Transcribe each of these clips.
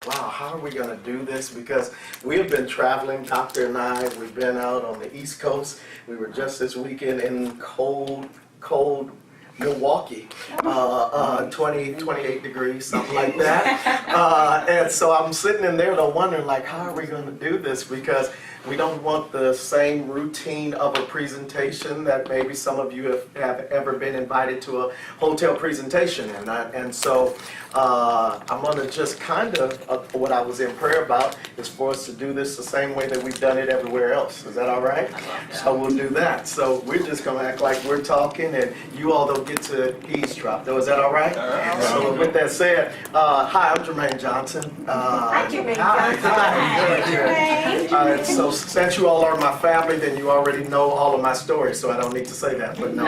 wow, how are we going to do this? Because we have been traveling, Doctor and I, we've been out on the East Coast. We were just this weekend in cold Milwaukee, 28 degrees, something like that. And so I'm sitting in there though wondering, like, how are we going to do this? Because we don't want the same routine of a presentation that maybe some of you have ever been invited to a hotel presentation. And so I'm going to just kind of, what I was in prayer about is for us to do this the same way that we've done it everywhere else. Is that all right? So we'll do that. So we're just going to act like we're talking, and you all don't get to eavesdrop, though. Is that all right? All right. So with that said, hi, I'm Jermaine Johnson. Hi, Jermaine Johnson. Hi. So since you all are my family, then you already know all of my stories, so I don't need to say that, but no.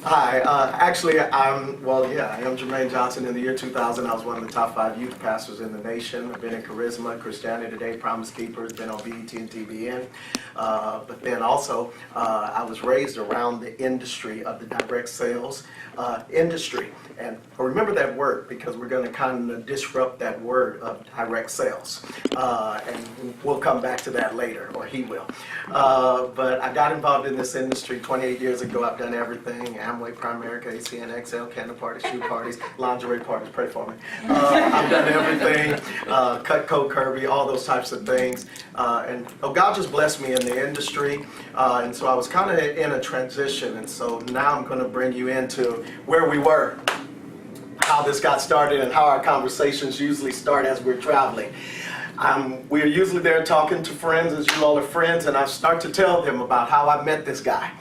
Hi, actually, I am Jermaine Johnson. In the year 2000, I was one of the top 5 youth pastors in the nation. I've been in Charisma, Christianity Today, Promise Keepers, been on BET and TBN. But then also, I was raised around the industry of the direct sales industry. And remember that word, because we're going to kind of disrupt that word of direct sales. And we'll come back to that later, or he will. But I got involved in this industry 28 years ago. I've done everything: Amway, Primerica, ACN, XL, candle parties, shoe parties, lingerie parties. Pray for me. I've done everything, Cutco, Kirby, all those types of things. And God just blessed me in the industry. And so I was kind of in a transition. And so now I'm going to bring you into where we were, how this got started, and how our conversations usually start as we're traveling. We're usually there talking to friends, as you all are friends, and I start to tell them about how I met this guy.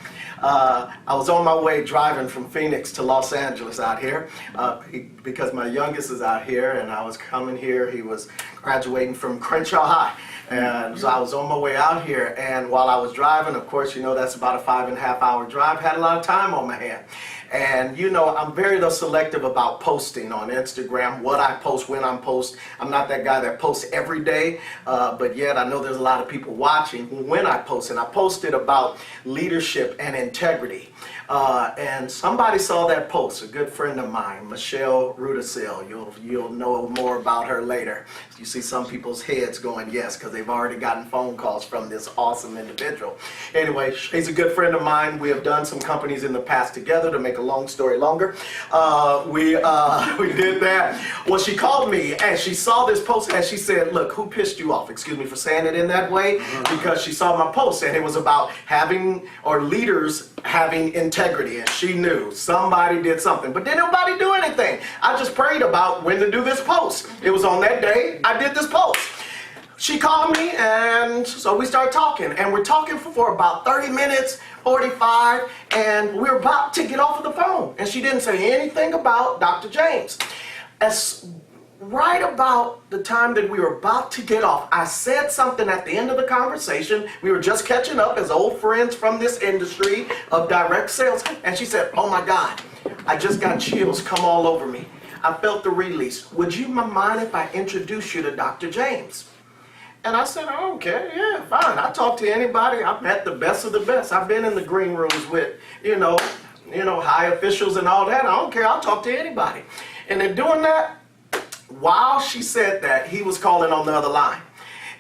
I was on my way driving from Phoenix to Los Angeles out here because my youngest is out here, and I was coming here. He was graduating from Crenshaw High. And so I was on my way out here, and while I was driving, of course, you know, that's about a 5.5-hour drive, had a lot of time on my hand. And you know, I'm very selective about posting on Instagram, what I post, when I post. I'm not that guy that posts every day, but yet I know there's a lot of people watching when I post. And I posted about leadership and integrity. And somebody saw that post, a good friend of mine, Michelle Rudisill. You'll know more about her later. You see some people's heads going yes, because they've already gotten phone calls from this awesome individual. Anyway, she's a good friend of mine. We have done some companies in the past together. To make a long story longer, we did that. Well, she called me and she saw this post and she said, look, who pissed you off? Excuse me for saying it in that way, because she saw my post and it was about leaders having integrity, and she knew somebody did something, but didn't nobody do anything. I just prayed about when to do this post. It was on that day I did this post. She called me, and so we started talking, and we're talking for about 30 minutes, 45, and we're about to get off of the phone, and she didn't say anything about Dr. James. As right about the time that we were about to get off, I said something at the end of the conversation. We were just catching up as old friends from this industry of direct sales, and she said, oh my God, I just got chills come all over me. I felt the release. Would you mind if I introduce you to Dr. James? And I said, I don't care. Yeah, fine. I talk to anybody. I've met the best of the best. I've been in the green rooms with, you know, high officials and all that. I don't care. I'll talk to anybody. And in doing that, while she said that, he was calling on the other line.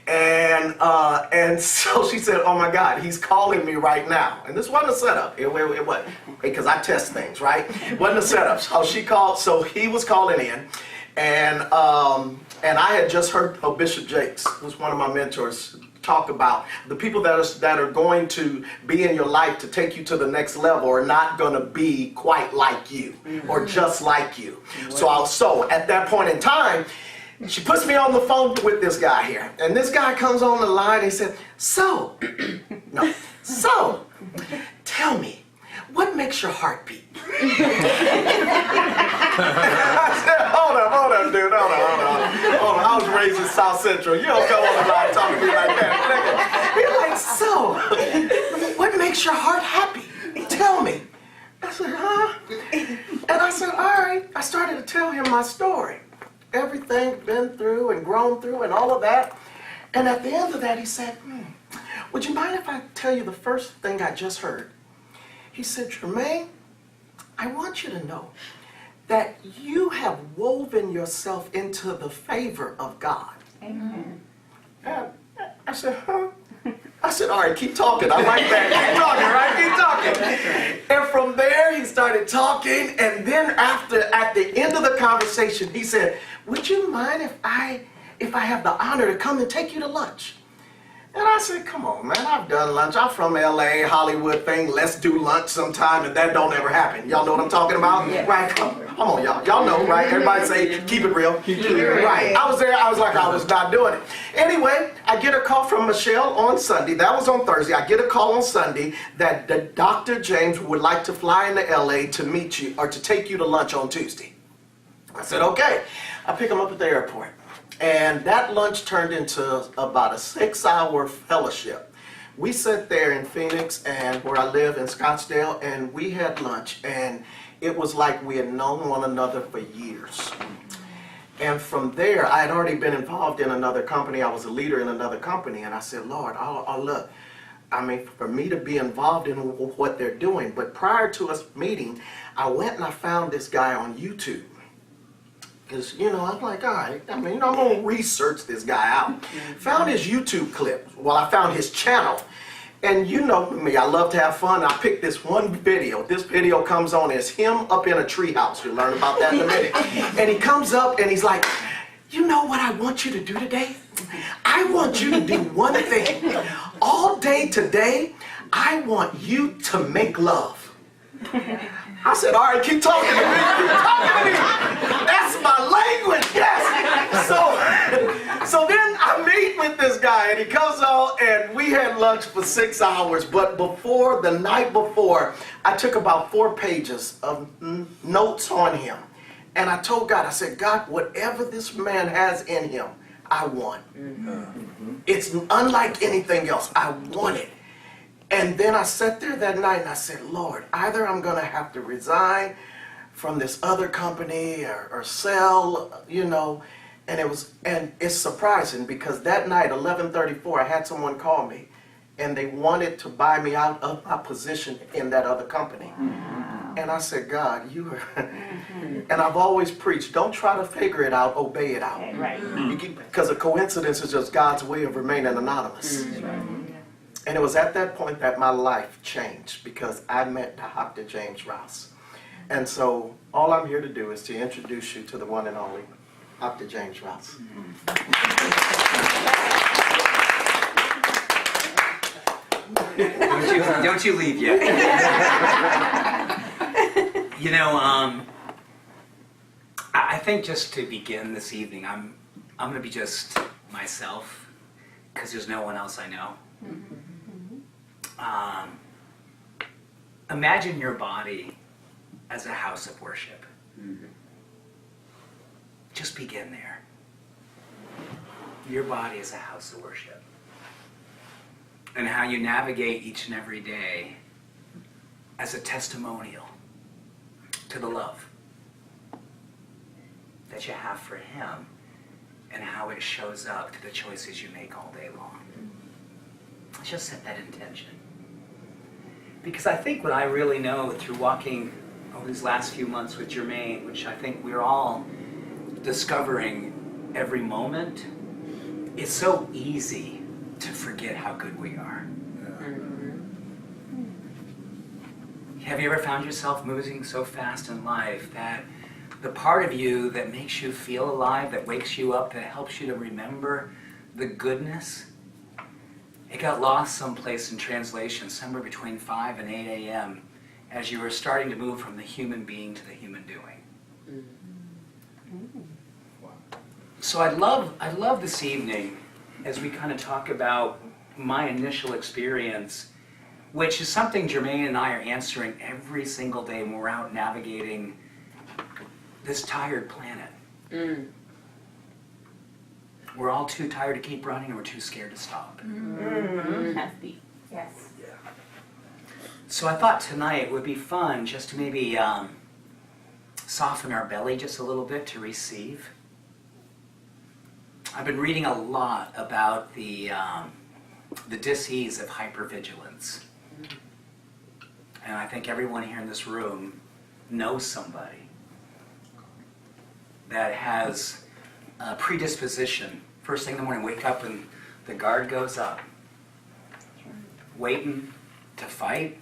And so she said, oh my God, he's calling me right now. And this wasn't a setup. It wasn't, because I test things, right? It wasn't a setup. So she called, so he was calling in. And I had just heard Bishop Jakes, who's one of my mentors, talk about the people that are going to be in your life to take you to the next level are not going to be quite like you or just like you. So at that point in time, she puts me on the phone with this guy here. And this guy comes on the line and he said, so, tell me, what makes your heart beat? I said, hold up, dude, hold on. I was raised in South Central. You don't come on the line talking to me like that. He's like, so, what makes your heart happy? Tell me. I said, huh? And I said, all right. I started to tell him my story. Everything been through and grown through and all of that. And at the end of that, he said, would you mind if I tell you the first thing I just heard? He said, Jermaine, I want you to know that you have woven yourself into the favor of God. Amen. And I said, huh? I said, all right, keep talking. I like that. Keep talking, right? Keep talking. And from there, he started talking. And then at the end of the conversation, he said, would you mind if I have the honor to come and take you to lunch? And I said, come on, man, I've done lunch. I'm from LA, Hollywood thing. Let's do lunch sometime, and that don't ever happen. Y'all know what I'm talking about? Yeah. Right? Come on, y'all. Y'all know, right? Everybody say, keep it real. Keep it real. Right. I was there. I was like, I was not doing it. Anyway, I get a call from Michelle on Sunday. That was on Thursday. I get a call on Sunday that Dr. James would like to fly into LA to meet you or to take you to lunch on Tuesday. I said, okay. I pick him up at the airport. And that lunch turned into about a 6-hour fellowship. We sat there in Phoenix and where I live in Scottsdale, and we had lunch, and it was like we had known one another for years. And from there, I had already been involved in another company. I was a leader in another company, and I said, Lord, look, I mean, for me to be involved in what they're doing. But prior to us meeting, I went and I found this guy on YouTube. Because, I'm like, all right, I'm going to research this guy out. Found his YouTube clip. Well, I found his channel. And you know me, I love to have fun. I picked this one video. This video comes on as him up in a treehouse. You'll learn about that in a minute. And he comes up and he's like, you know what I want you to do today? I want you to do one thing. All day today, I want you to make love. I said, all right, keep talking to me. Keep talking to me. That's my language, yes. So then I meet with this guy, and he comes out, and we had lunch for 6 hours. But the night before, I took about 4 pages of notes on him. And I told God, I said, God, whatever this man has in him, I want. It's unlike anything else. I want it. And then I sat there that night and I said, Lord, either I'm going to have to resign from this other company or sell, and it's surprising because that night, 11:34, I had someone call me and they wanted to buy me out of my position in that other company. And I said, God, you are, and I've always preached, don't try to figure it out, obey it out. Right. Because a coincidence is just God's way of remaining anonymous. And it was at that point that my life changed because I met Dr. James Rouse. And so all I'm here to do is to introduce you to the one and only Dr. James Rouse. Don't you leave yet. I think just to begin this evening, I'm going to be just myself because there's no one else I know. Imagine your body as a house of worship. Just begin there. Your body is a house of worship. And how you navigate each and every day as a testimonial to the love that you have for Him and how it shows up to the choices you make all day long. Let's just set that intention. Because I think what I really know through walking over these last few months with Jermaine, which I think we're all discovering every moment, it's so easy to forget how good we are. Have you ever found yourself moving so fast in life that the part of you that makes you feel alive, that wakes you up, that helps you to remember the goodness, it got lost someplace in translation, somewhere between 5 and 8 a.m. as you were starting to move from the human being to the human doing. So I'd love this evening, as we kind of talk about my initial experience, which is something Jermaine and I are answering every single day when we're out navigating this tired planet. We're all too tired to keep running and we're too scared to stop. That's deep. Yes. So I thought tonight would be fun just to maybe soften our belly just a little bit to receive. I've been reading a lot about the dis-ease of hypervigilance. And I think everyone here in this room knows somebody that has a predisposition. First thing in the morning, wake up and the guard goes up. Waiting to fight,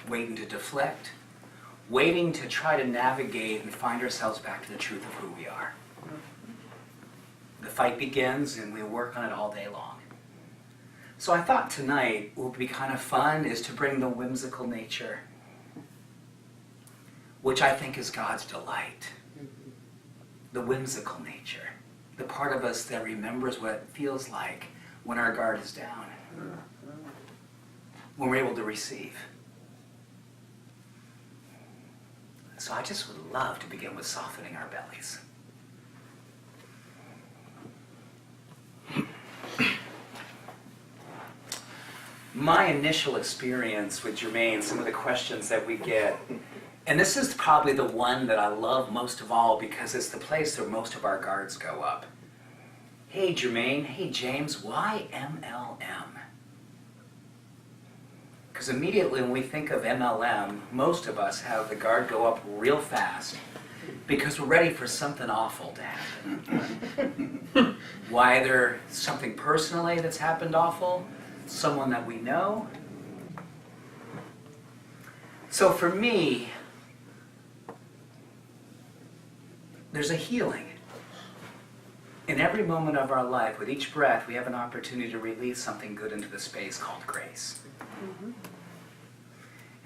waiting to deflect, waiting to try to navigate and find ourselves back to the truth of who we are. The fight begins and we work on it all day long. So I thought tonight what would be kind of fun is to bring the whimsical nature, which I think is God's delight. The whimsical nature, the part of us that remembers what it feels like when our guard is down, when we're able to receive. So I just would love to begin with softening our bellies. My initial experience with Jermaine, some of the questions that we get, and this is probably the one that I love most of all because it's the place where most of our guards go up. Hey Jermaine, hey James, why MLM? Because immediately when we think of MLM, most of us have the guard go up real fast because we're ready for something awful to happen. Why either something personally that's happened awful, someone that we know. So for me, there's a healing. In every moment of our life, with each breath, we have an opportunity to release something good into the space called grace. Mm-hmm.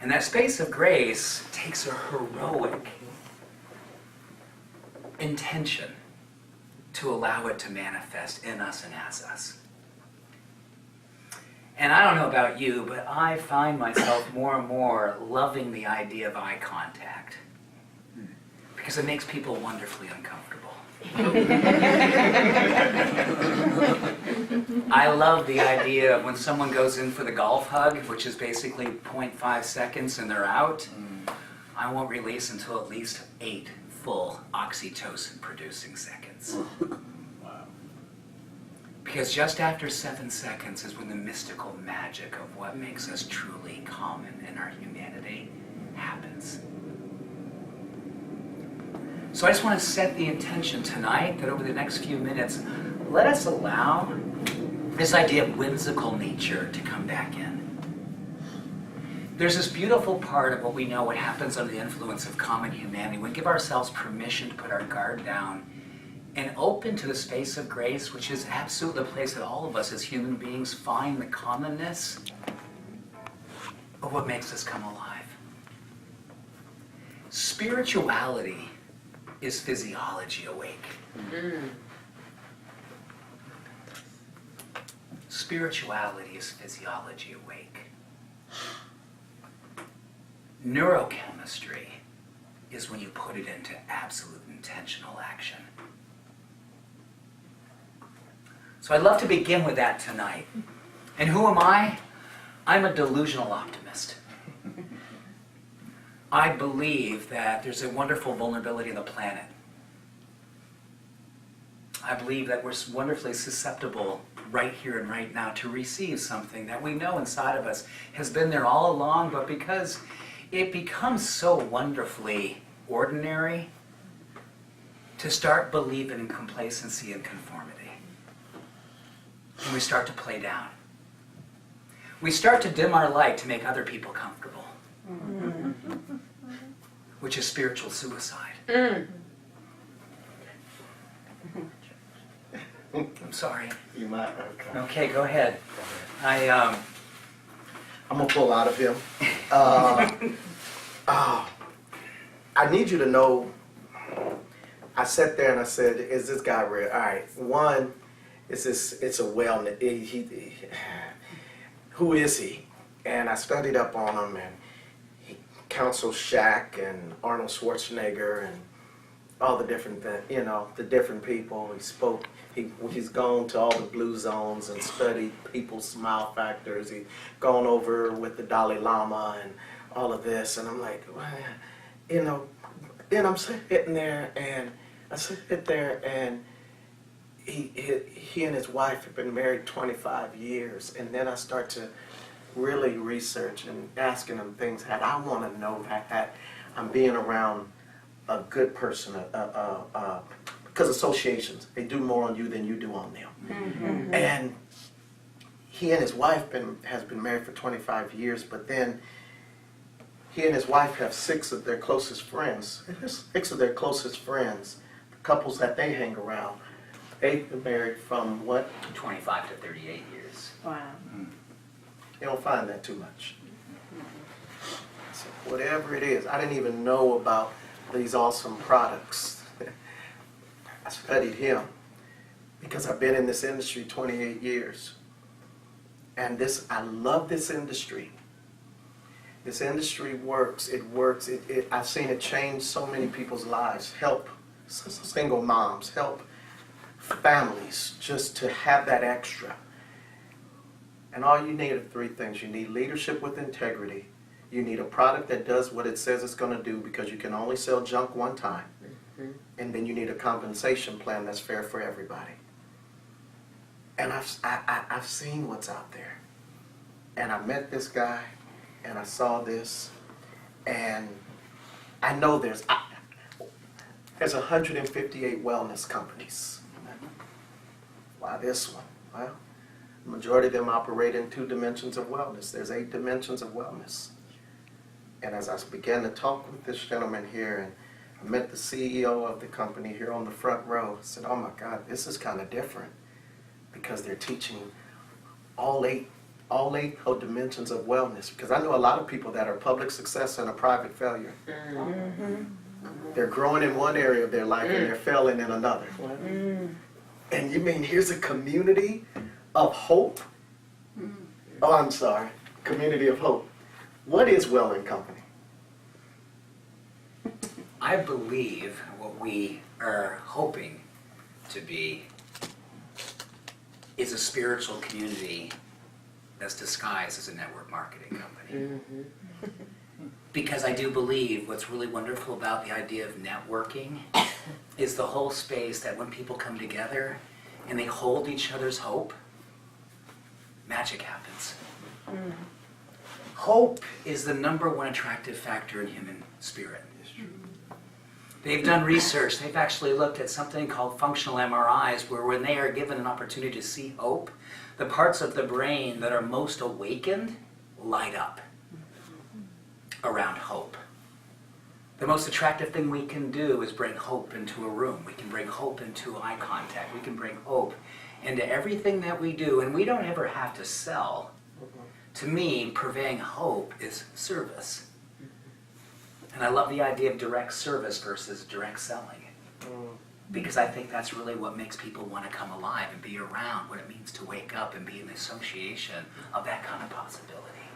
And that space of grace takes a heroic intention to allow it to manifest in us and as us. And I don't know about you, but I find myself more and more loving the idea of eye contact because it makes people wonderfully uncomfortable. I love the idea of when someone goes in for the golf hug, which is basically 0.5 seconds and they're out, I won't release until at least 8 full oxytocin producing seconds. Because just after 7 seconds is when the mystical magic of what makes us truly common in our humanity happens. So I just want to set the intention tonight that over the next few minutes, let us allow this idea of whimsical nature to come back in. There's this beautiful part of what we know what happens under the influence of common humanity. We give ourselves permission to put our guard down and open to the space of grace, which is absolutely the place that all of us as human beings find the commonness of what makes us come alive. Spirituality is physiology awake. Spirituality is physiology awake. Neurochemistry is when you put it into absolute intentional action. So I'd love to begin with that tonight. And who am I? I'm a delusional optimist. I believe that there's a wonderful vulnerability on the planet. I believe that we're wonderfully susceptible right here and right now to receive something that we know inside of us has been there all along, but because it becomes so wonderfully ordinary, to start believing in complacency and conformity. And we start to play down. We start to dim our light to make other people comfortable, which is spiritual suicide. I'm sorry. You might. Okay, go ahead. I'm gonna pull out of him. I need you to know. I sat there and I said, "Is this guy real?" All right. One, it's a wellness. Who is he? And I studied up on him, and he counseled Shaq and Arnold Schwarzenegger and all the different, the different people. He spoke. He's gone to all the blue zones and studied people's smile factors. He's gone over with the Dalai Lama and all of this. And I'm like, well, then I'm sitting there and he and his wife have been married 25 years. And then I start to really research and asking him things that I want to know that I'm being around a good person, because associations, they do more on you than you do on them. Mm-hmm. And he and his wife has been married for 25 years, but then he and his wife have 6 of their closest friends. 6 of their closest friends, the couples that they hang around, they've been married from what? 25 to 38 years. Wow. You don't find that too much. So whatever it is, I didn't even know about these awesome products. I studied him because I've been in this industry 28 years. And I love this industry. This industry works, it works. I've seen it change so many people's lives, help single moms, help families just to have that extra. And all you need are 3 things. You need leadership with integrity. You need a product that does what it says it's going to do, because you can only sell junk one time. And then you need a compensation plan that's fair for everybody. And I've seen what's out there. And I met this guy, and I saw this, and I know there's 158 wellness companies. Why this one? Well, the majority of them operate in 2 dimensions of wellness. There's 8 dimensions of wellness. And as I began to talk with this gentleman here, and I met the CEO of the company here on the front row, I said, oh my God, this is kind of different, because they're teaching all eight dimensions of wellness. Because I know a lot of people that are public success and a private failure. Mm-hmm. They're growing in one area of their life and they're failing in another. And you mean here's a community of hope? Oh, I'm sorry. Community of hope. What is Well & Company? I believe what we are hoping to be is a spiritual community that's disguised as a network marketing company. Because I do believe what's really wonderful about the idea of networking is the whole space that when people come together and they hold each other's hope, magic happens. Hope is the #1 attractive factor in human spirit. They've done research. They've actually looked at something called functional MRIs, where when they are given an opportunity to see hope, the parts of the brain that are most awakened light up around hope. The most attractive thing we can do is bring hope into a room. We can bring hope into eye contact. We can bring hope into everything that we do, and we don't ever have to sell. To me, purveying hope is service. And I love the idea of direct service versus direct selling. Because I think that's really what makes people want to come alive and be around what it means to wake up and be in the association of that kind of possibility.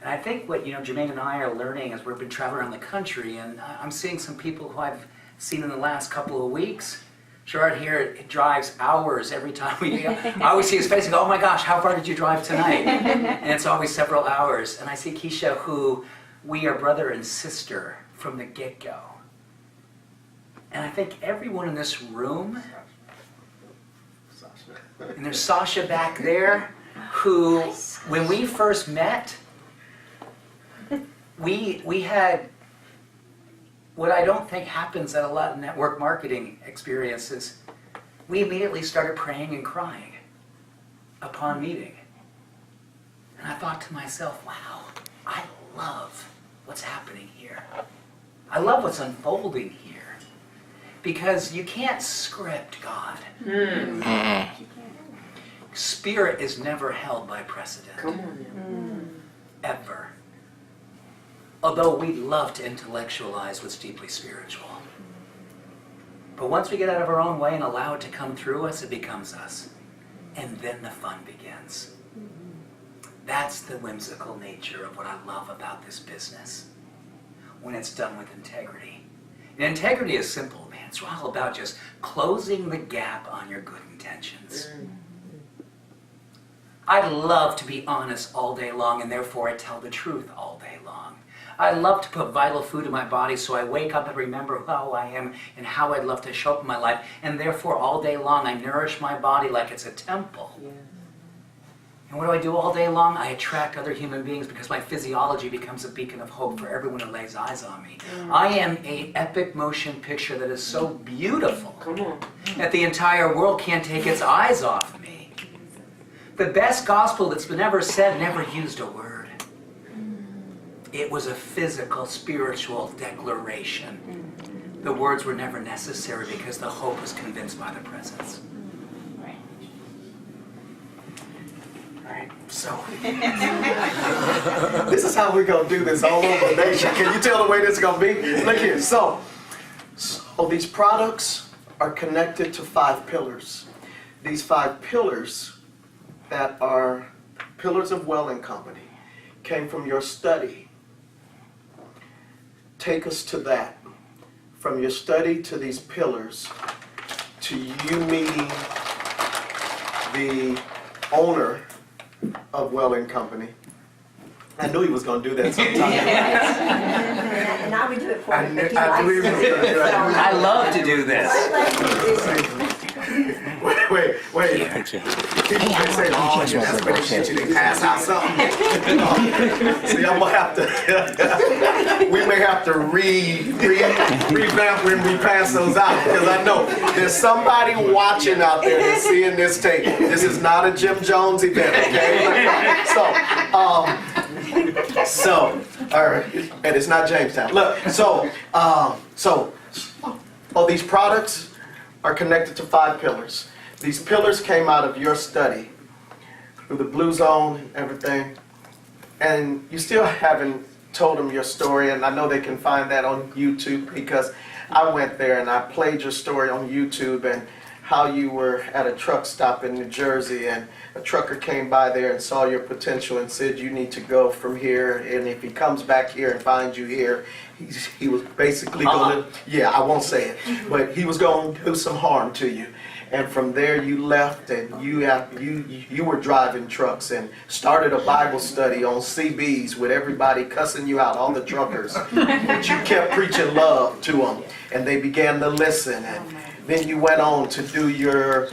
And I think what Jermaine and I are learning as we've been traveling around the country, and I'm seeing some people who I've seen in the last couple of weeks. Gerard here, it drives hours every time I always see his face and go, oh my gosh, how far did you drive tonight? And it's always several hours. And I see Keisha, who we are brother and sister from the get-go. And I think everyone in this room, and there's Sasha back there, who, when we first met, we had what I don't think happens at a lot of network marketing experiences. We immediately started praying and crying upon meeting. And I thought to myself, wow, I love what's happening here. I love what's unfolding here. Because you can't script God. Spirit is never held by precedent. Come on now. Ever. Although we love to intellectualize what's deeply spiritual. But once we get out of our own way and allow it to come through us, it becomes us. And then the fun begins. That's the whimsical nature of what I love about this business. When it's done with integrity. And integrity is simple, man. It's all about just closing the gap on your good intentions. I love to be honest all day long, and therefore I tell the truth all day long. I love to put vital food in my body, so I wake up and remember who I am and how I'd love to show up in my life. And therefore all day long I nourish my body like it's a temple. And what do I do all day long? I attract other human beings because my physiology becomes a beacon of hope for everyone who lays eyes on me. I am an epic motion picture that is so beautiful that the entire world can't take its eyes off me. The best gospel that's been ever said never used a word. It was a physical, spiritual declaration. The words were never necessary because the hope was convinced by the presence. So, This is how we're going to do this all over the nation. Can you tell the way this is going to be? Look here. So these products are connected to 5 pillars. These 5 pillars that are pillars of Welling Company came from your study. Take us to that. From your study to these pillars, to you meeting the owner of Welling Company. I knew he was going to do that sometime. And I would do it for I him. knew- if he I likes knew he was it. gonna do it. I love to do this. Wait. People may say, oh, yeah, that's what they should pass out something. See, I'm going to have to, we may have to revamp when we pass those out, because I know there's somebody watching out there that's seeing this tape. This is not a Jim Jones event, okay? So, all right, and it's not Jamestown. Look, all these products are connected to 5 pillars. These pillars came out of your study through the Blue Zone and everything. And you still haven't told them your story, and I know they can find that on YouTube, because I went there and I played your story on YouTube, and how you were at a truck stop in New Jersey, and a trucker came by there and saw your potential and said, you need to go from here, and if he comes back here and finds you here, he was basically going to, yeah, I won't say it, but he was going to do some harm to you. And from there you left, and you were driving trucks and started a Bible study on CBs with everybody cussing you out, all the truckers. But you kept preaching love to them, and they began to listen. And then you went on to do your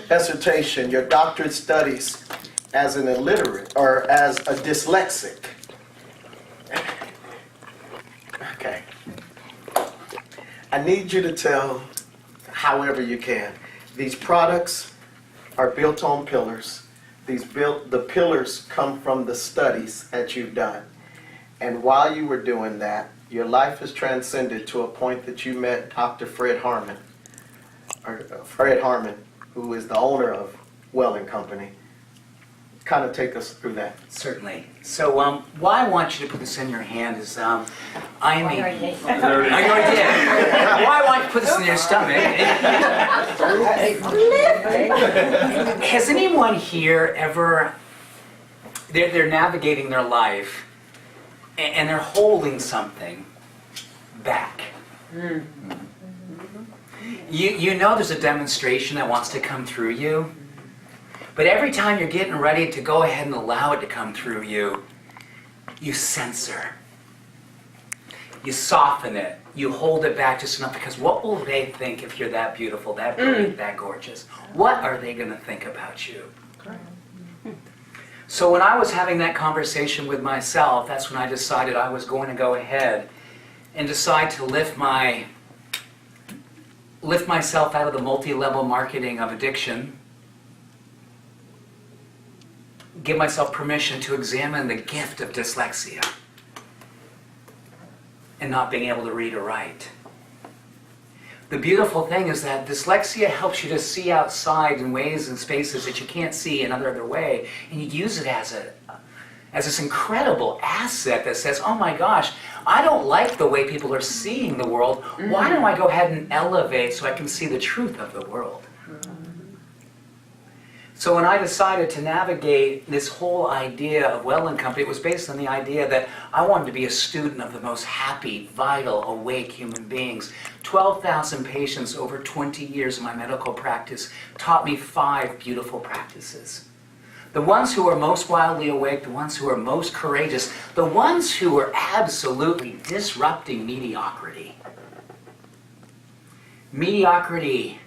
dissertation, your doctorate studies as an illiterate, or as a dyslexic. Okay. I need you to tell, however you can, these products are built on pillars. The pillars come from the studies that you've done. And while you were doing that, your life has transcended to a point that you met Dr. Fred Harmon, who is the owner of Welling Company. Kind of take us through that. Certainly. So why I want you to put this in your hand is I am a... I already did. Oh, you already did. Why I want you to put this in your stomach? Has anyone here ever... They're navigating their life and they're holding something back. You know there's a demonstration that wants to come through you. But every time you're getting ready to go ahead and allow it to come through you, you censor. You soften it. You hold it back just enough, because what will they think if you're that beautiful, that brilliant, that gorgeous? What are they going to think about you? So when I was having that conversation with myself, that's when I decided I was going to go ahead and decide to lift myself out of the multi-level marketing of addiction, give myself permission to examine the gift of dyslexia and not being able to read or write. The beautiful thing is that dyslexia helps you to see outside in ways and spaces that you can't see another other way, and you use it as this incredible asset that says, oh my gosh, I don't like the way people are seeing the world. Why don't I go ahead and elevate so I can see the truth of the world? So when I decided to navigate this whole idea of Welling Company, it was based on the idea that I wanted to be a student of the most happy, vital, awake human beings. 12,000 patients over 20 years of my medical practice taught me 5 beautiful practices. The ones who are most wildly awake, the ones who are most courageous, the ones who are absolutely disrupting mediocrity. Mediocrity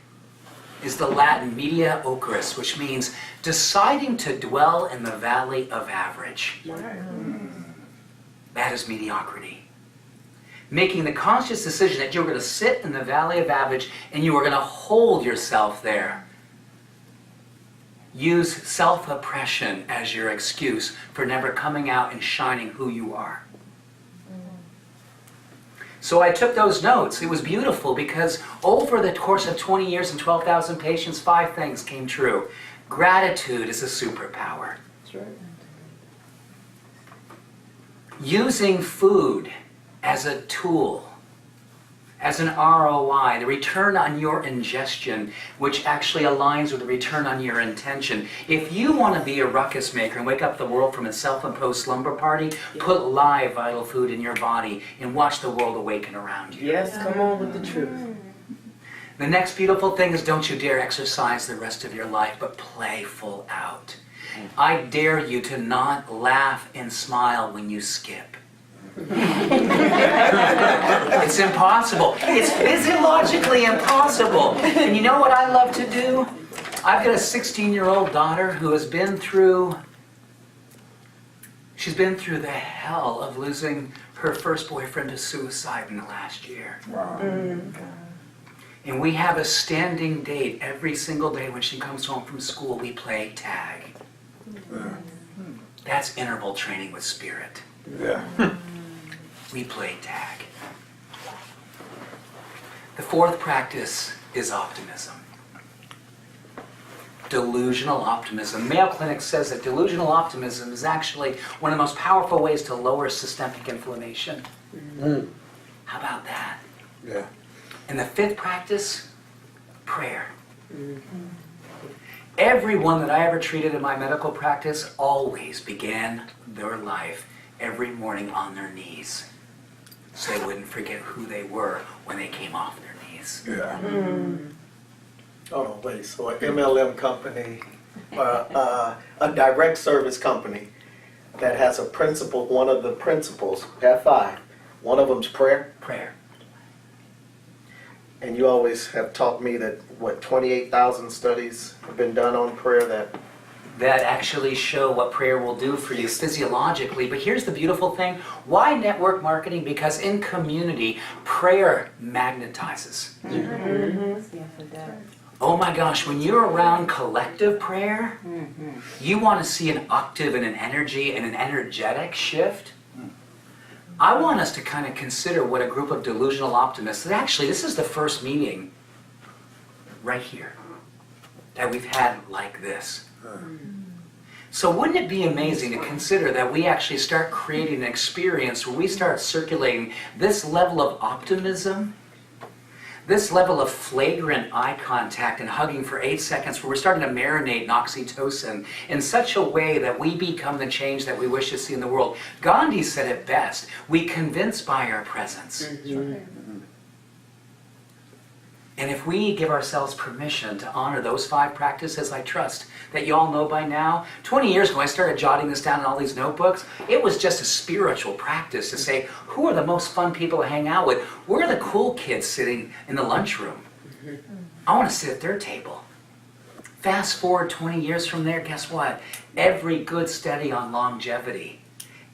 is the Latin media operis, which means deciding to dwell in the valley of average. That is mediocrity. Making the conscious decision that you're going to sit in the valley of average and you are going to hold yourself there. Use self-oppression as your excuse for never coming out and shining who you are. So I took those notes. It was beautiful because over the course of 20 years and 12,000 patients, 5 things came true. Gratitude is a superpower. That's right. Using food as a tool, as an ROI, the return on your ingestion, which actually aligns with the return on your intention. If you want to be a ruckus maker and wake up the world from a self-imposed slumber party, put live vital food in your body and watch the world awaken around you. Yes, come on with the truth. The next beautiful thing is don't you dare exercise the rest of your life, but play full out. I dare you to not laugh and smile when you skip. It's impossible. It's physiologically impossible. And you know what I love to do? I've got a 16-year-old daughter who has been through, she's been through the hell of losing her first boyfriend to suicide in the last year. Wow. And we have a standing date every single day when she comes home from school. We play tag. That's interval training with spirit. Yeah. We play tag. The 4th practice is optimism. Delusional optimism. Mayo Clinic says that delusional optimism is actually one of the most powerful ways to lower systemic inflammation. How about that? Yeah. And the 5th practice, prayer. Everyone that I ever treated in my medical practice always began their life every morning on their knees, so they wouldn't forget who they were when they came off their knees. Yeah. Oh, no, wait, so an MLM company, a direct service company that has a principle, one of the principles, F5, one of them's prayer. Prayer. And you always have taught me that, 28,000 studies have been done on prayer That actually show what prayer will do for you physiologically. But here's the beautiful thing. Why network marketing? Because in community, prayer magnetizes. Oh my gosh, when you're around collective prayer, you want to see an octave and an energy and an energetic shift. I want us to kind of consider what a group of delusional optimists, actually this is the first meeting right here that we've had like this. So wouldn't it be amazing to consider that we actually start creating an experience where we start circulating this level of optimism, this level of flagrant eye contact and hugging for 8 seconds, where we're starting to marinate in oxytocin in such a way that we become the change that we wish to see in the world. Gandhi said it best, we convince by our presence. And if we give ourselves permission to honor those 5 practices, I trust that you all know by now. 20 years ago, I started jotting this down in all these notebooks. It was just a spiritual practice to say, who are the most fun people to hang out with? Where are the cool kids sitting in the lunchroom? I want to sit at their table. Fast forward 20 years from there, guess what? Every good study on longevity,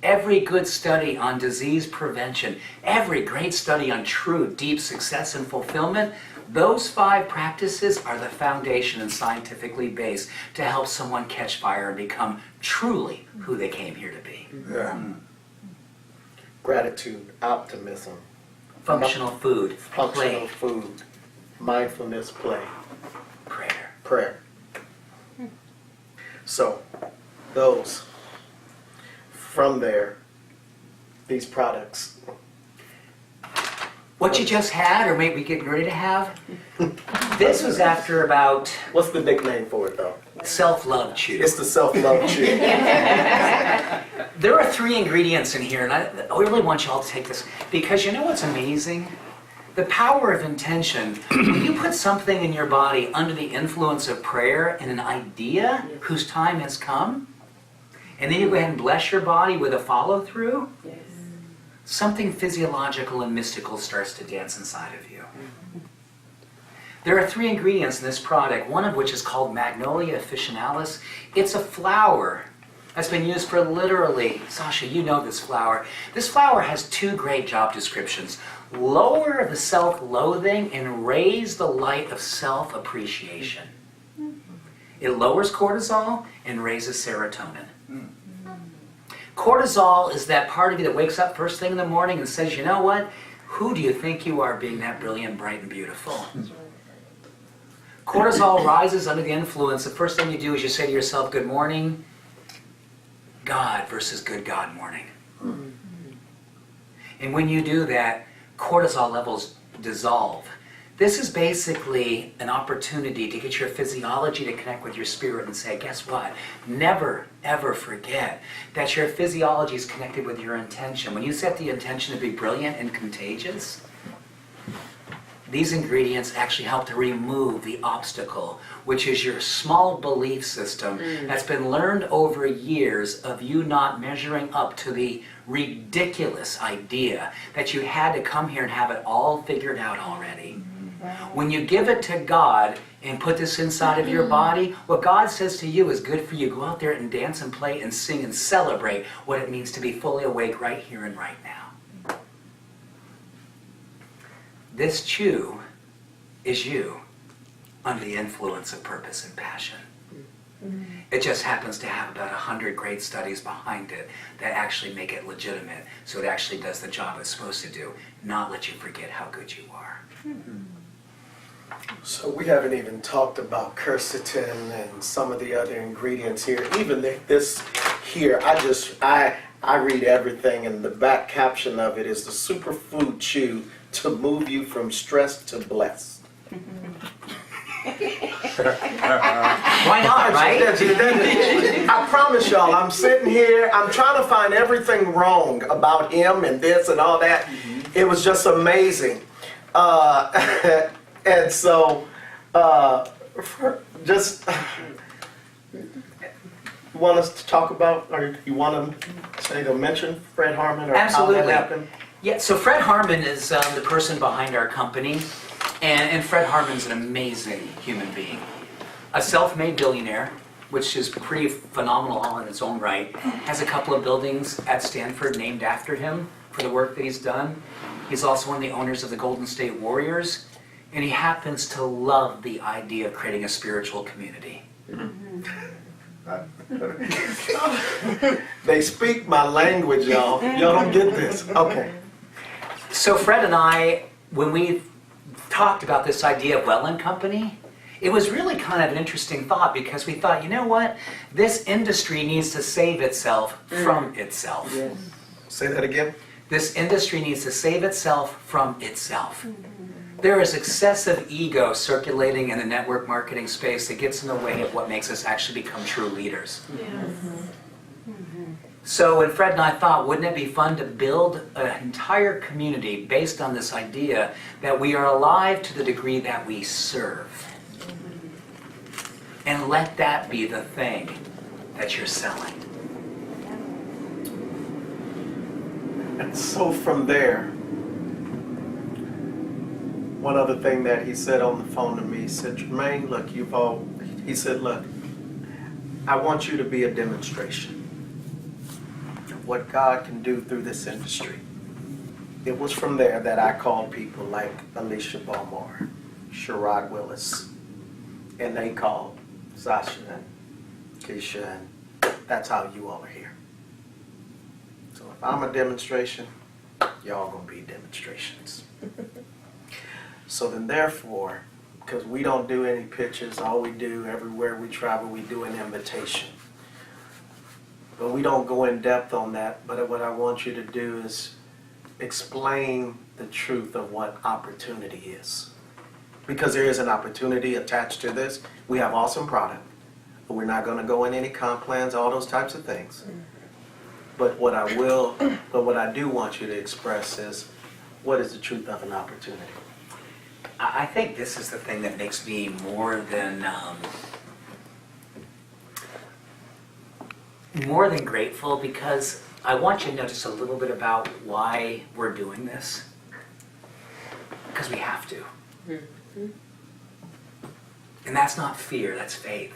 every good study on disease prevention, every great study on true, deep success and fulfillment, those 5 practices are the foundation and scientifically based to help someone catch fire and become truly who they came here to be. Yeah. Gratitude, optimism, Functional food, functional play, food, mindfulness, play, prayer. prayer. So, those, from there, these products. What you just had, or maybe getting ready to have, this was after about What's the nickname for it though? self-love chew. It's the self-love chew. There are 3 ingredients in here, and I really want you all to take this, because you know what's amazing? The power of intention. When you put something in your body under the influence of prayer and an idea whose time has come, and then you go ahead and bless your body with a follow-through, something physiological and mystical starts to dance inside of you. There are 3 ingredients in this product, one of which is called Magnolia officinalis. It's a flower that's been used for literally, Sasha, you know this flower. This flower has 2 great job descriptions. Lower the self-loathing and raise the light of self-appreciation. It lowers cortisol and raises serotonin. Cortisol is that part of you that wakes up first thing in the morning and says, you know what? Who do you think you are being that brilliant, bright, and beautiful? Cortisol rises under the influence. The first thing you do is you say to yourself, good morning, God versus good God morning. And when you do that, cortisol levels dissolve. This is basically an opportunity to get your physiology to connect with your spirit and say, guess what? Never, ever forget that your physiology is connected with your intention. When you set the intention to be brilliant and contagious, these ingredients actually help to remove the obstacle, which is your small belief system that's been learned over years of you not measuring up to the ridiculous idea that you had to come here and have it all figured out already. When you give it to God and put this inside of your body, what God says to you is good for you. Go out there and dance and play and sing and celebrate what it means to be fully awake right here and right now. This chew is you under the influence of purpose and passion. It just happens to have about 100 great studies behind it that actually make it legitimate, so it actually does the job it's supposed to do, not let you forget how good you are. So we haven't even talked about quercetin and some of the other ingredients here. Even this here, I read everything, and the back caption of it is the superfood chew to move you from stress to blessed. Why not, right? I promise y'all, I'm sitting here, I'm trying to find everything wrong about him and this and all that. It was just amazing. And so, just want us to talk about, or you want to say to mention Fred Harmon or Absolutely. how that happened? Yeah, so Fred Harmon is the person behind our company, and Fred Harmon's an amazing human being. A self-made billionaire, which is pretty phenomenal all in its own right. Has a couple of buildings at Stanford named after him for the work that he's done. He's also one of the owners of the Golden State Warriors, and he happens to love the idea of creating a spiritual community. They speak my language, y'all. Y'all don't get this. Okay. So Fred and I, when we talked about this idea of Well and Company, it was really kind of an interesting thought, because we thought, you know what? This industry needs to save itself from itself. Yes. Say that again. This industry needs to save itself from itself. There is excessive ego circulating in the network marketing space that gets in the way of what makes us actually become true leaders. So when Fred and I thought, wouldn't it be fun to build an entire community based on this idea that we are alive to the degree that we serve? And let that be the thing that you're selling. And so from there, one other thing that he said on the phone to me, he said, Jermaine, look, he said, look, I want you to be a demonstration of what God can do through this industry. It was from there that I called people like Alicia Balmar, Sherrod Willis, and they called Sasha and Keisha, and that's how you all are here. So if I'm a demonstration, y'all gonna be demonstrations. So then therefore, because we don't do any pitches, all we do everywhere we travel, we do an invitation. But we don't go in depth on that, but what I want you to do is explain the truth of what opportunity is. Because there is an opportunity attached to this. We have awesome product, but we're not gonna go in any comp plans, all those types of things. But what I do want you to express is, what is the truth of an opportunity? I think this is the thing that makes me more than grateful, because I want you to know just a little bit about why we're doing this. Because we have to. And that's not fear, that's faith.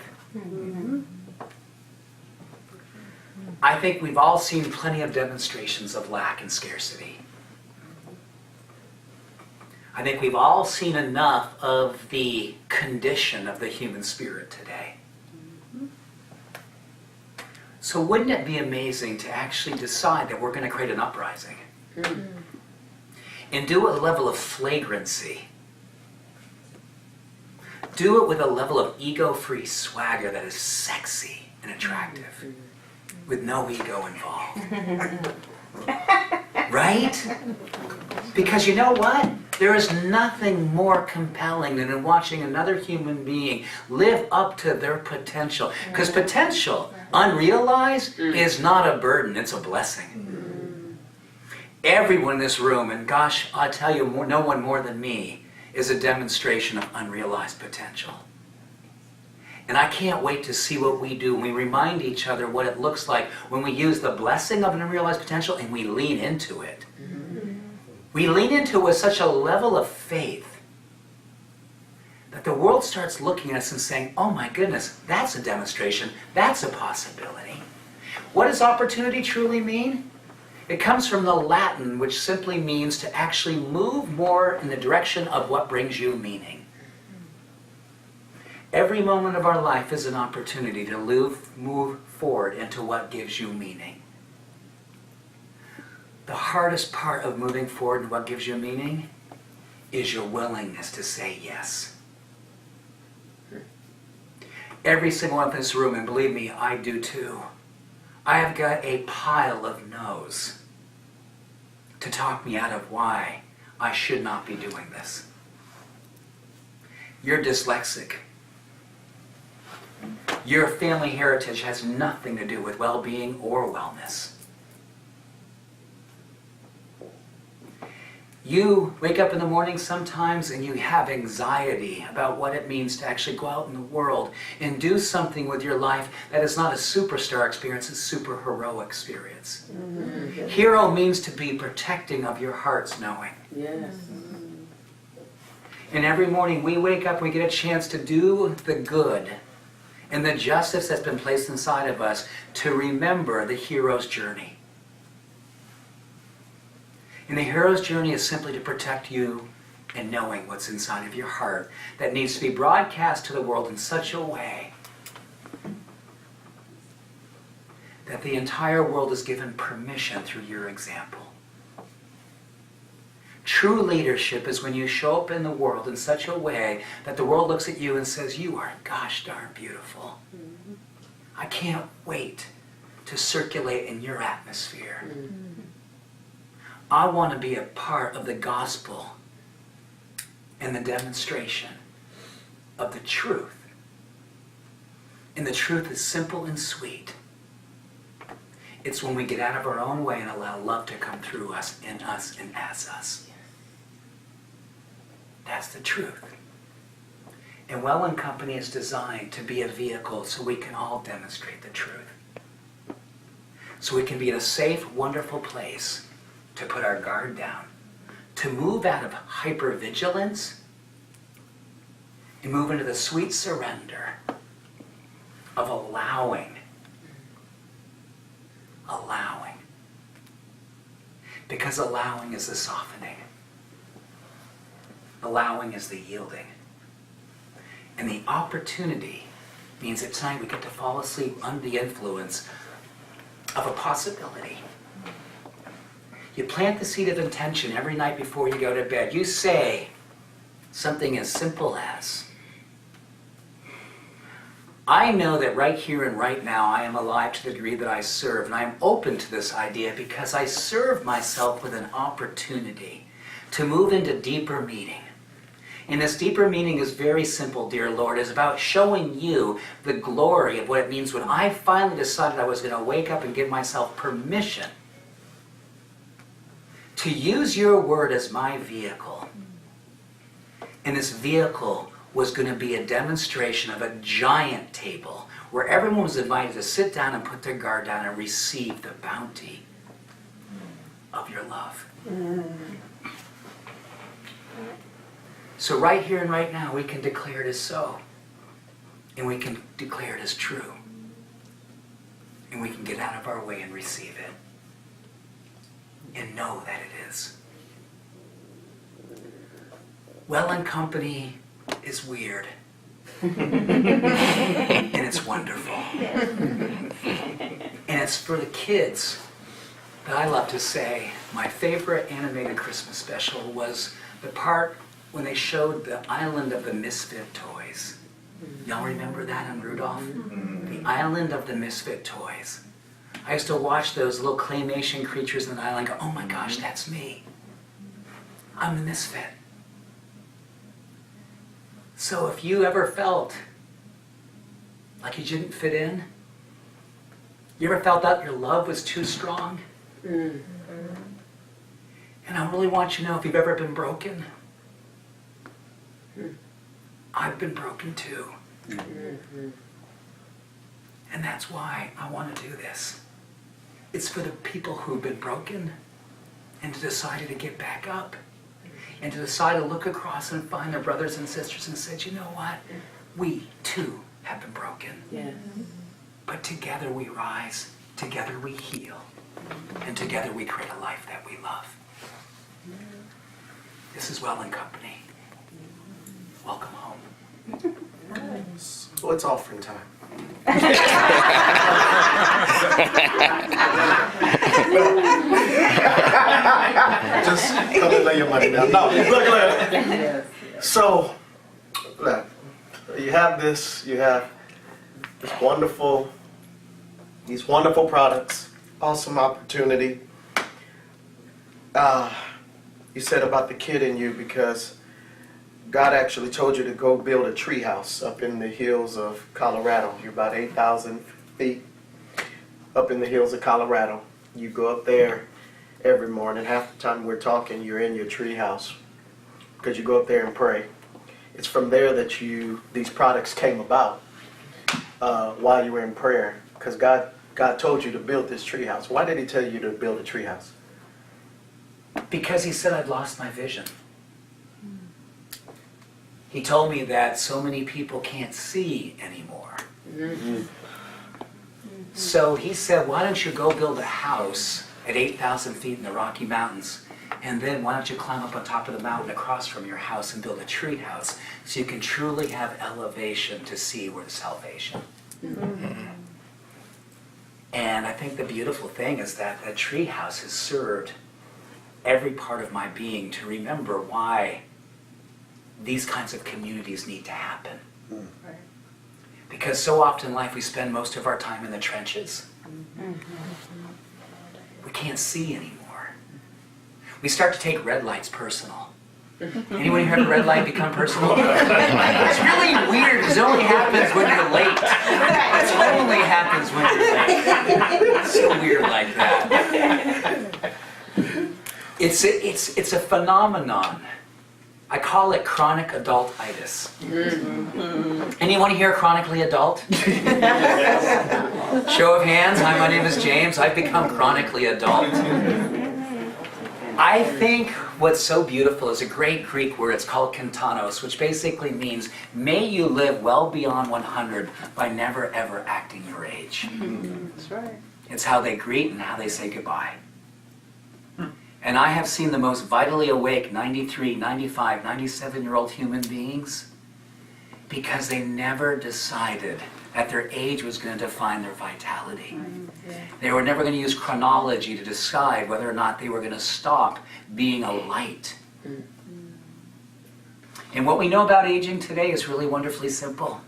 I think we've all seen plenty of demonstrations of lack and scarcity. I think we've all seen enough of the condition of the human spirit today. So wouldn't it be amazing to actually decide that we're going to create an uprising? And do it with a level of flagrancy. Do it with a level of ego-free swagger that is sexy and attractive, with no ego involved. Right? Because you know what? There is nothing more compelling than in watching another human being live up to their potential. Because potential, unrealized, is not a burden, it's a blessing. Everyone in this room, and gosh, I'll tell you, no one more than me, is a demonstration of unrealized potential. And I can't wait to see what we do when we remind each other what it looks like when we use the blessing of an unrealized potential and we lean into it. We lean into it with such a level of faith that the world starts looking at us and saying, oh my goodness, that's a demonstration, that's a possibility. What does opportunity truly mean? It comes from the Latin, which simply means to actually move more in the direction of what brings you meaning. Every moment of our life is an opportunity to move forward into what gives you meaning. The hardest part of moving forward in what gives you meaning is your willingness to say yes. Every single one in this room, and believe me, I do too, I have got a pile of no's to talk me out of why I should not be doing this. You're dyslexic. Your family heritage has nothing to do with well-being or wellness. You wake up in the morning sometimes and you have anxiety about what it means to actually go out in the world and do something with your life that is not a superstar experience, it's a super heroic experience. Hero means to be protecting of your heart's knowing. Yes. And every morning we wake up, we get a chance to do the good and the justice that's been placed inside of us to remember the hero's journey. And the hero's journey is simply to protect you and knowing what's inside of your heart that needs to be broadcast to the world in such a way that the entire world is given permission through your example. True leadership is when you show up in the world in such a way that the world looks at you and says, you are gosh darn beautiful. I can't wait to circulate in your atmosphere. I want to be a part of the gospel and the demonstration of the truth. And the truth is simple and sweet. It's when we get out of our own way and allow love to come through us, in us, and as us. That's the truth. And Well and Company is designed to be a vehicle so we can all demonstrate the truth. So we can be in a safe, wonderful place to put our guard down, to move out of hypervigilance and move into the sweet surrender of allowing. Because allowing is the softening. Allowing is the yielding. And the opportunity means that tonight we get to fall asleep under the influence of a possibility. You plant the seed of intention every night before you go to bed. You say something as simple as, I know that right here and right now I am alive to the degree that I serve, and I am open to this idea because I serve myself with an opportunity to move into deeper meaning. And this deeper meaning is very simple, dear Lord. It's about showing you the glory of what it means when I finally decided I was going to wake up and give myself permission to use your word as my vehicle. And this vehicle was going to be a demonstration of a giant table where everyone was invited to sit down and put their guard down and receive the bounty of your love. So right here and right now we can declare it as so. and we can declare it as true. And we can get out of our way and receive it. And know that it is. Well and Company is weird. And it's wonderful. And it's for the kids that I love to say, my favorite animated Christmas special was the part when they showed the island of the misfit toys. Y'all remember that on Rudolph? The island of the misfit toys. I used to watch those little claymation creatures in the island and go, oh my gosh, that's me. I'm the misfit. So if you ever felt like you didn't fit in, you ever felt that your love was too strong? And I really want you to know, if you've ever been broken, I've been broken too. And that's why I want to do this. It's for the people who've been broken and to decide to get back up and to decide to look across and find their brothers and sisters and say, you know what? We too have been broken. Yes. But together we rise, together we heal, and together we create a life that we love. This is Well and Company. Welcome home. So it's offering time. Just come and lay your money down. No, look at it. So, look, you have this, you have these wonderful products, awesome opportunity. You said about the kid in you because God actually told you to go build a tree house up in the hills of Colorado. You're about 8,000 feet up in the hills of Colorado. You go up there every morning. Half the time we're talking, you're in your tree house because you go up there and pray. It's from there that these products came about while you were in prayer, because God told you to build this tree house. Why did he tell you to build a tree house? Because he said I'd lost my vision. He told me that so many people can't see anymore. So he said, why don't you go build a house at 8,000 feet in the Rocky Mountains, and then why don't you climb up on top of the mountain across from your house and build a tree house so you can truly have elevation to see where the salvation. And I think the beautiful thing is that that tree house has served every part of my being to remember why these kinds of communities need to happen. Because so often in life we spend most of our time in the trenches. We can't see anymore. We start to take red lights personal. Anyone who heard a red light become personal? It's really weird because it only happens when you're late. It only happens when you're late. It's so weird like that. It's a phenomenon. I call it chronic adultitis. Anyone here chronically adult? Show of hands. Hi, my name is James. I've become chronically adult. I think what's so beautiful is a great Greek word. It's called kentanos, which basically means, may you live well beyond 100 by never ever acting your age. That's right. It's how they greet and how they say goodbye. And I have seen the most vitally awake 93, 95, 97-year-old human beings because they never decided that their age was going to define their vitality. They were never going to use chronology to decide whether or not they were going to stop being a light. And what we know about aging today is really wonderfully simple.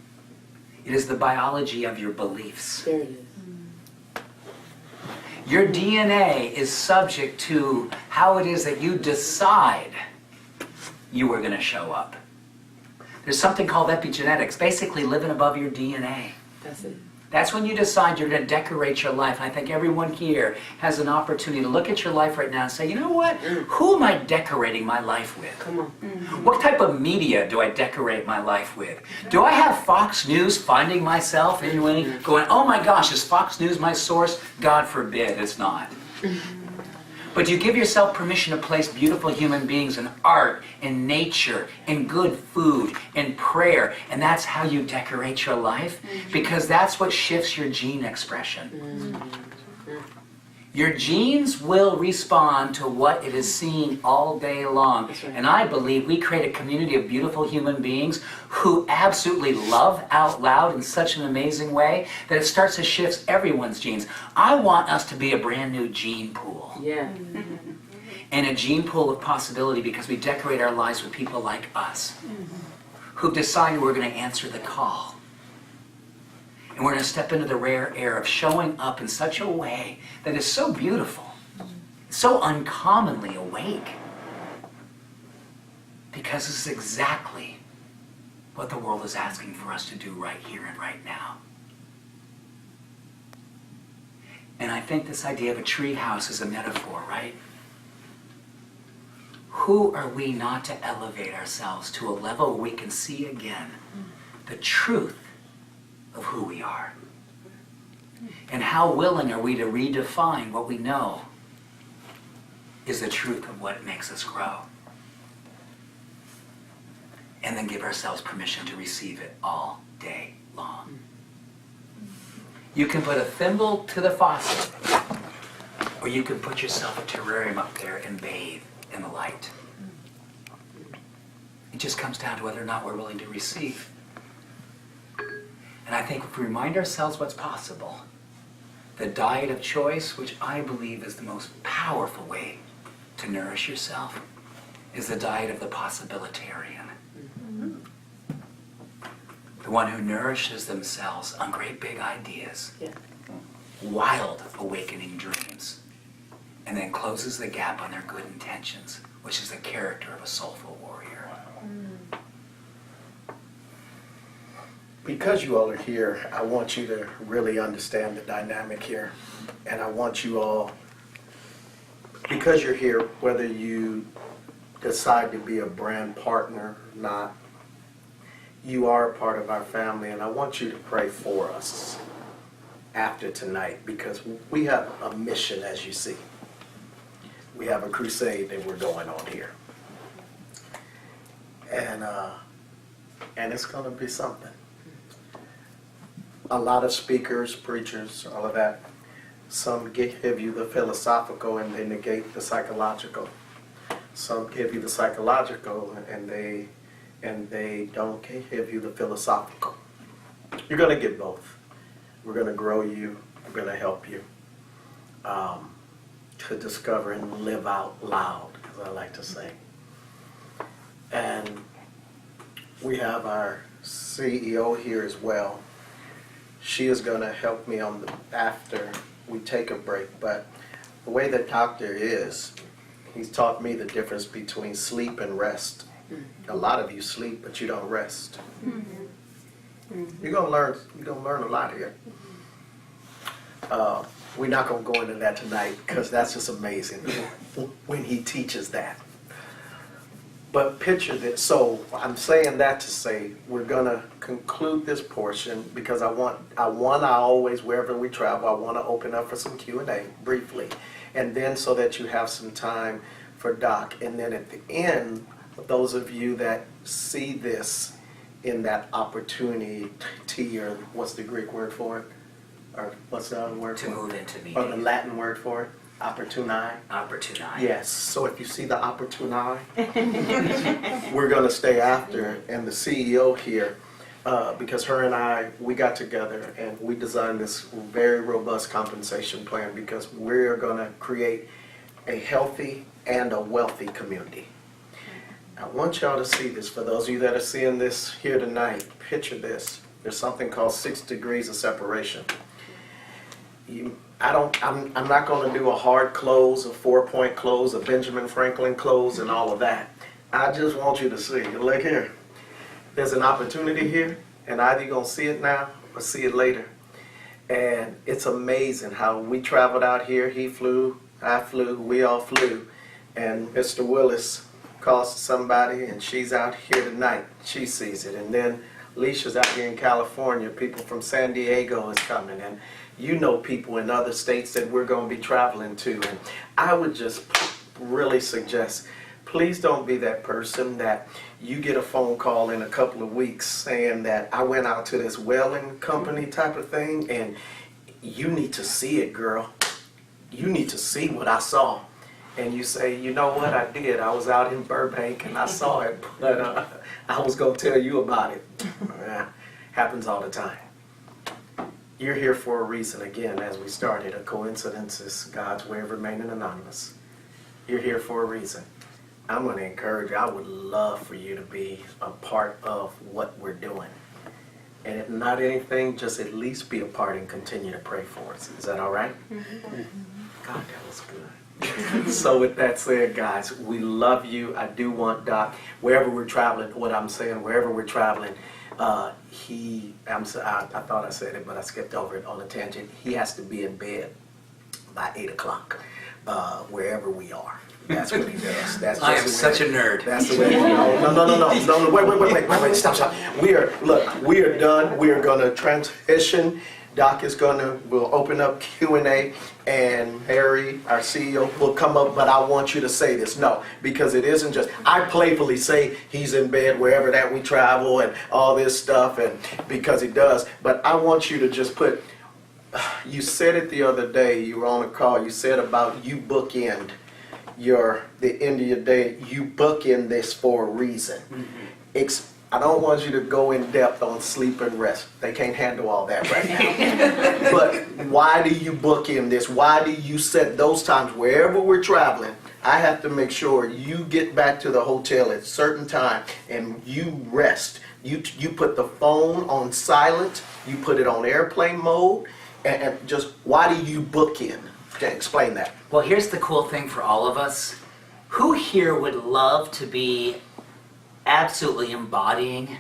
It is the biology of your beliefs. There it is. Your DNA is subject to how it is that you decide you are going to show up. There's something called epigenetics, basically living above your DNA. That's it. That's when you decide you're going to decorate your life. And I think everyone here has an opportunity to look at your life right now and say, you know what? Who am I decorating my life with? Come on. What type of media do I decorate my life with? Do I have Fox News finding myself anyway, going, oh my gosh, is Fox News my source? God forbid, it's not. But you give yourself permission to place beautiful human beings in art, in nature, in good food, in prayer. And that's how you decorate your life, because that's what shifts your gene expression. Your genes will respond to what it is seeing all day long. That's right. And I believe we create a community of beautiful human beings who absolutely love out loud in such an amazing way that it starts to shift everyone's genes. I want us to be a brand new gene pool. Yeah. And a gene pool of possibility, because we decorate our lives with people like us who've decided we're going to answer the call. And we're going to step into the rare air of showing up in such a way that is so beautiful, so uncommonly awake. Because this is exactly what the world is asking for us to do right here and right now. And I think this idea of a tree house is a metaphor, right? Who are we not to elevate ourselves to a level where we can see again the truth of who we are? And how willing are we to redefine what we know is the truth of what makes us grow? And then give ourselves permission to receive it all day long. You can put a thimble to the faucet, or you can put yourself a terrarium up there and bathe in the light. It just comes down to whether or not we're willing to receive. And I think if we remind ourselves what's possible, the diet of choice, which I believe is the most powerful way to nourish yourself, is the diet of the possibilitarian. The one who nourishes themselves on great big ideas, wild awakening dreams, and then closes the gap on their good intentions, which is the character of a soulful warrior. Because you all are here, I want you to really understand the dynamic here. And I want you all, because you're here, whether you decide to be a brand partner or not, you are a part of our family, and I want you to pray for us after tonight, because we have a mission, as you see. We have a crusade that we're going on here. And it's going to be something. A lot of speakers, preachers, all of that, some give you the philosophical and they negate the psychological. Some give you the psychological and they don't give you the philosophical. You're going to get both. We're going to grow you. We're going to help you to discover and live out loud, as I like to say. And we have our CEO here as well. She is going to help me on after we take a break. But the way the doctor is, he's taught me the difference between sleep and rest. A lot of you sleep, but you don't rest. You're gonna learn a lot here. We're not gonna go into that tonight because that's just amazing when he teaches that. But picture this. So I'm saying that to say we're gonna conclude this portion because I always, wherever we travel, I want to open up for some Q&A briefly, and then so that you have some time for Doc, and then at the end, those of you that see this in that opportunity, or what's the Greek word for it? Or what's the other word To for it? move into me. Or the Latin word for it? Opportuni? Opportunity. Yes. So if you see the opportunity, we're going to stay after. And the CEO here, because her and I, we got together and we designed this very robust compensation plan because we're going to create a healthy and a wealthy community. I want y'all to see this. For those of you that are seeing this here tonight, picture this. There's something called 6 degrees of separation. I'm not going to do a hard close, a 4-point close, a Benjamin Franklin close, and all of that. I just want you to see. Look here. There's an opportunity here, and either you're going to see it now or see it later. And it's amazing how we traveled out here. He flew, I flew, we all flew. And Mr. Willis calls somebody, and she's out here tonight. She sees it. And then Alicia's out here in California. People from San Diego is coming, and you know people in other states that we're going to be traveling to. And I would just really suggest, please don't be that person that you get a phone call in a couple of weeks saying that I went out to this welding company type of thing, and you need to see it, girl. You need to see what I saw. And you say, you know what, I did. I was out in Burbank and I saw it, but I was going to tell you about it. Happens all the time. You're here for a reason. Again, as we started, a coincidence is God's way of remaining anonymous. You're here for a reason. I'm going to encourage you. I would love for you to be a part of what we're doing. And if not anything, just at least be a part and continue to pray for us. Is that all right? God, that was good. So with that said, guys, we love you. I do want Doc, wherever we're traveling, wherever we're traveling, I thought I said it, but I skipped over it on a tangent. He has to be in bed by 8 o'clock, wherever we are. That's what he does. That's I am such a nerd. That's the way. No. Wait. Stop. We are done. We are going to transition. Doc is we'll open up Q&A, and Harry, our CEO, will come up, but I want you to say this. No, because it isn't just, I playfully say he's in bed wherever that we travel and all this stuff, and because he does, but I want you to just put, you said it the other day, you were on a call, you said about you bookend the end of your day, you bookend this for a reason. I don't want you to go in depth on sleep and rest. They can't handle all that right now. But why do you book in this? Why do you set those times wherever we're traveling? I have to make sure you get back to the hotel at a certain time and you rest. You put the phone on silent. You put it on airplane mode. And just why do you book in? Okay, explain that. Well, here's the cool thing for all of us. Who here would love to be absolutely embodying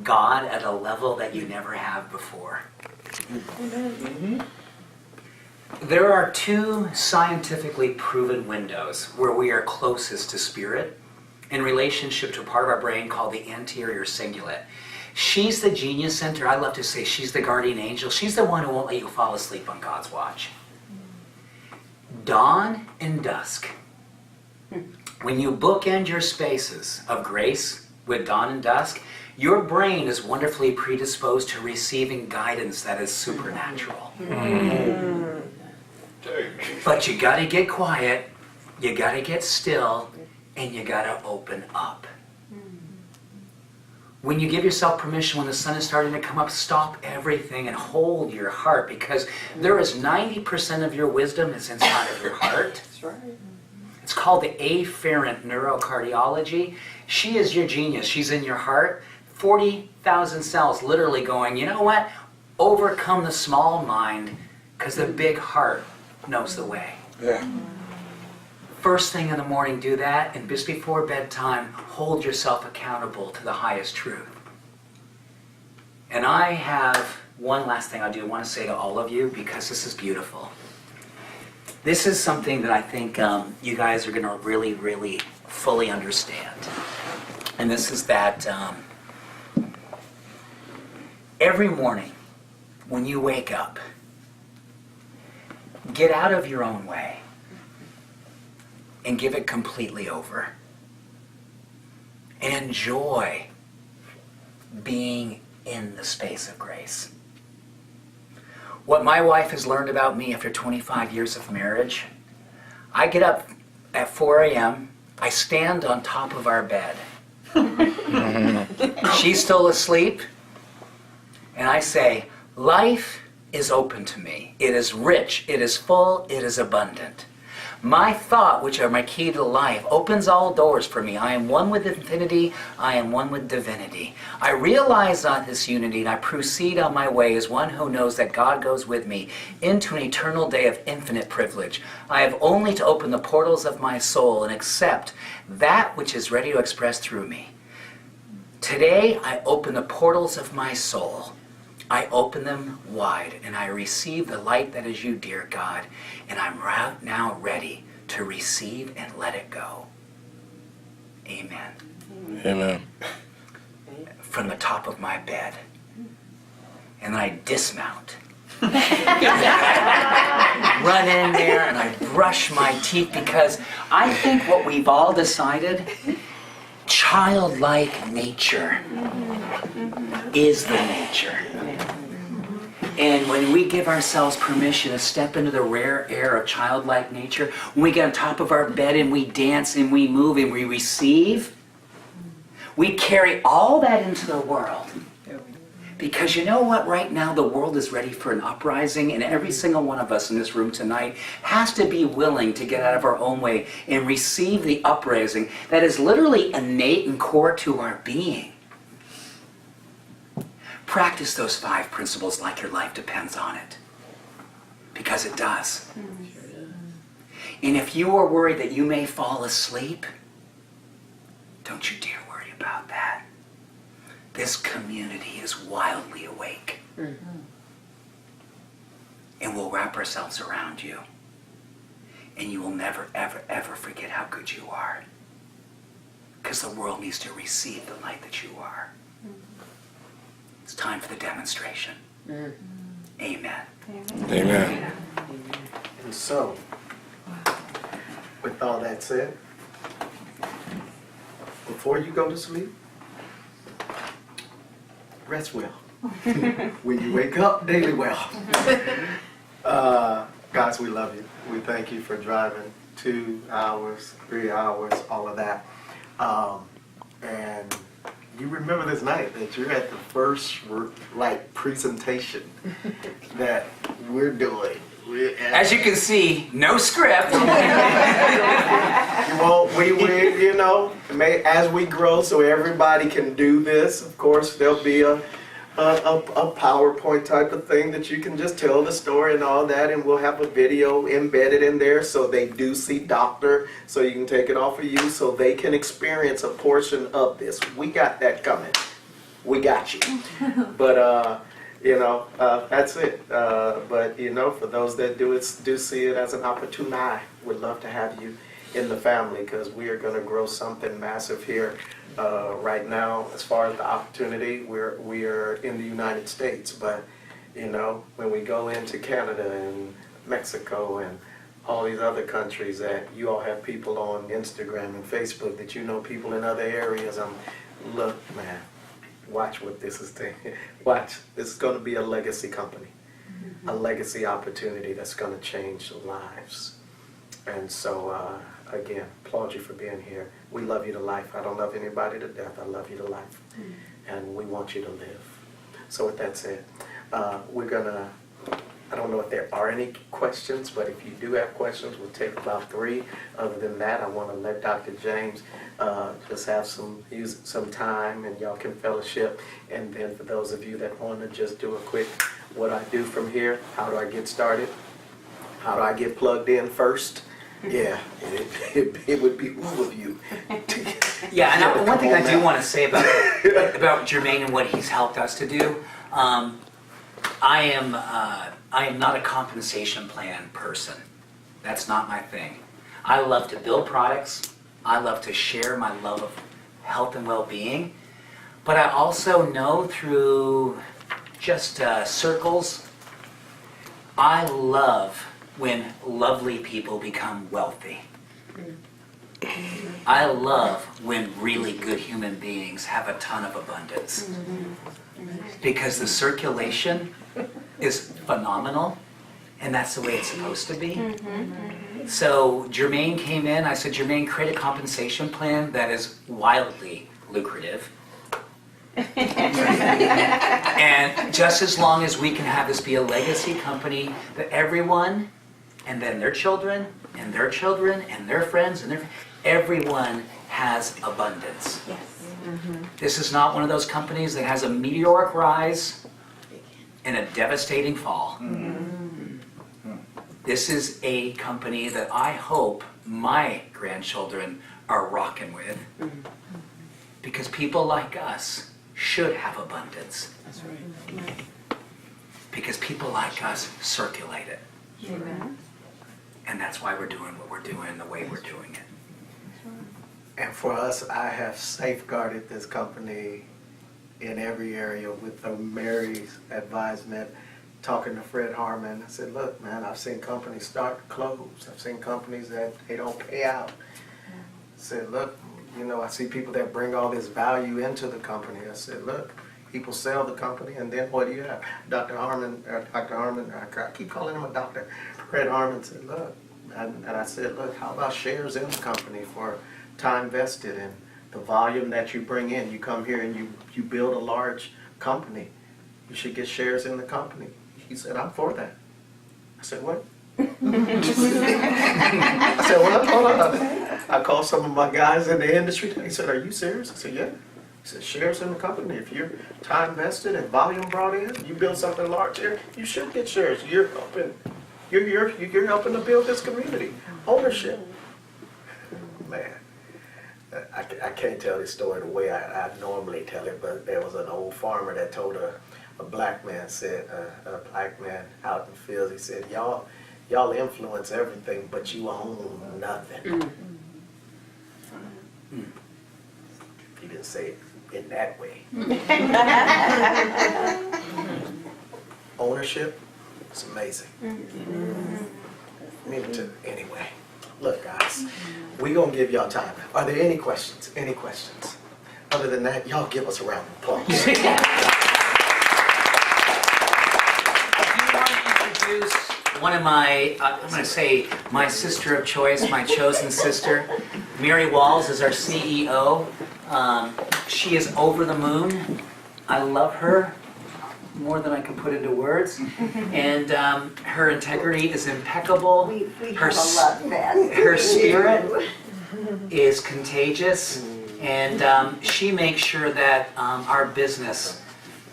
God at a level that you never have before? There are two scientifically proven windows where we are closest to spirit in relationship to a part of our brain called the anterior cingulate. She's the genius center. I love to say she's the guardian angel. She's the one who won't let you fall asleep on God's watch. Dawn and dusk. When you bookend your spaces of grace with dawn and dusk, your brain is wonderfully predisposed to receiving guidance that is supernatural. But you gotta get quiet, you gotta get still, and you gotta open up. When you give yourself permission, when the sun is starting to come up, stop everything and hold your heart, because there is 90% of your wisdom is inside of your heart. That's right. It's called the afferent neurocardiology. She is your genius. She's in your heart. 40,000 cells literally going, you know what? Overcome the small mind, because the big heart knows the way. Yeah. First thing in the morning, do that, and just before bedtime, hold yourself accountable to the highest truth. And I have one last thing I do want to say to all of you, because this is beautiful. This is something that I think you guys are going to really, really fully understand. And this is that every morning when you wake up, get out of your own way and give it completely over. And enjoy being in the space of grace. What my wife has learned about me after 25 years of marriage, I get up at 4 a.m., I stand on top of our bed. She's still asleep, and I say, life is open to me. It is rich, it is full, it is abundant. My thought, which are my key to life, opens all doors for me. I am one with infinity. I am one with divinity. I realize on this unity, and I proceed on my way as one who knows that God goes with me into an eternal day of infinite privilege. I have only to open the portals of my soul and accept that which is ready to express through me. Today, I open the portals of my soul. I open them wide, and I receive the light that is you, dear God, and I'm now ready to receive and let it go. Amen. Amen. from the top of my bed. And then I dismount. Run in there and I brush my teeth because I think what we've all decided, childlike nature is the nature. And when we give ourselves permission to step into the rare air of childlike nature, when we get on top of our bed and we dance and we move and we receive, we carry all that into the world. Because you know what? Right now the world is ready for an uprising, and every single one of us in this room tonight has to be willing to get out of our own way and receive the uprising that is literally innate and core to our being. Practice those 5 principles like your life depends on it. Because it does. And if you are worried that you may fall asleep, don't you dare worry about that. This community is wildly awake. And we'll wrap ourselves around you. And you will never, ever, ever forget how good you are. Because the world needs to receive the light that you are. It's time for the demonstration. Amen. Amen. And so, with all that said, before you go to sleep, rest well. When you wake up, daily well. Guys, we love you. We thank you for driving 2 hours, 3 hours, all of that. And you remember this night that you're at the first presentation that we're doing. As you can see, no script. As we grow, so everybody can do this. Of course, there'll be a PowerPoint type of thing that you can just tell the story and all that, and we'll have a video embedded in there so they do see Doctor, so you can take it off of you, so they can experience a portion of this. We got that coming. We got you. But that's it. But for those that do see it as an opportunity, we'd love to have you in the family, because we are going to grow something massive here. Right now, as far as the opportunity, we are in the United States, but when we go into Canada and Mexico and all these other countries, that you all have people on Instagram and Facebook, that people in other areas. Look, man, watch what this is doing. Watch, this is going to be a legacy company, a legacy opportunity that's going to change lives. And so, again, applaud you for being here. We love you to life. I don't love anybody to death. I love you to life. And we want you to live. So with that said, we're going to, I don't know if there are any questions, but if you do have questions, we'll take about 3. Other than that, I want to let Dr. James just use some time, and y'all can fellowship. And then for those of you that want to just do a quick, what I do from here, how do I get started? How do I get plugged in first? Yeah, it would be all of you. Yeah, and one thing I do want to say about Jermaine and what he's helped us to do, I am not a compensation plan person. That's not my thing. I love to build products. I love to share my love of health and well-being. But I also know through just circles, I love when lovely people become wealthy. I love when really good human beings have a ton of abundance. Because the circulation is phenomenal, and that's the way it's supposed to be. So Jermaine came in, I said, Jermaine, create a compensation plan that is wildly lucrative. And just as long as we can have this be a legacy company that everyone, and then their children, and their children, and their friends, and everyone has abundance. Yes. This is not one of those companies that has a meteoric rise and a devastating fall. This is a company that I hope my grandchildren are rocking with, because people like us should have abundance. That's right. Because people like us circulate it. Amen. And that's why we're doing what we're doing the way we're doing it. And for us, I have safeguarded this company in every area with Mary's advisement, talking to Fred Harmon. I said, look, man, I've seen companies start to close. I've seen companies that they don't pay out. I said, look, you know, I see people that bring all this value into the company. I said, look, people sell the company, and then what do you have? Dr. Harmon, I keep calling him a doctor. Fred Harmon said, look, and I said, look, how about shares in the company for time vested in the volume that you bring in? You come here and you build a large company. You should get shares in the company. He said, I'm for that. I said, what? I said, well, hold on. I called some of my guys in the industry. He said, are you serious? I said, yeah. He said, shares in the company. If you're time vested and volume brought in, you build something large here, you should get shares. You're helping to build this community. Ownership. Man, I can't tell this story the way I normally tell it, but there was an old farmer that told a black man, said, a black man out in the fields, he said, y'all influence everything, but you own nothing. He didn't say it in that way. Ownership, it's amazing. Anyway, look, guys, we gonna give y'all time. Are there any questions? Any questions? Other than that, y'all give us a round of applause. Introduce one of my, I'm going to say my sister of choice, my chosen sister. Mary Walls is our CEO. She is over the moon. I love her more than I can put into words. And her integrity is impeccable. We Her, have a love fest. her spirit is contagious. And she makes sure that our business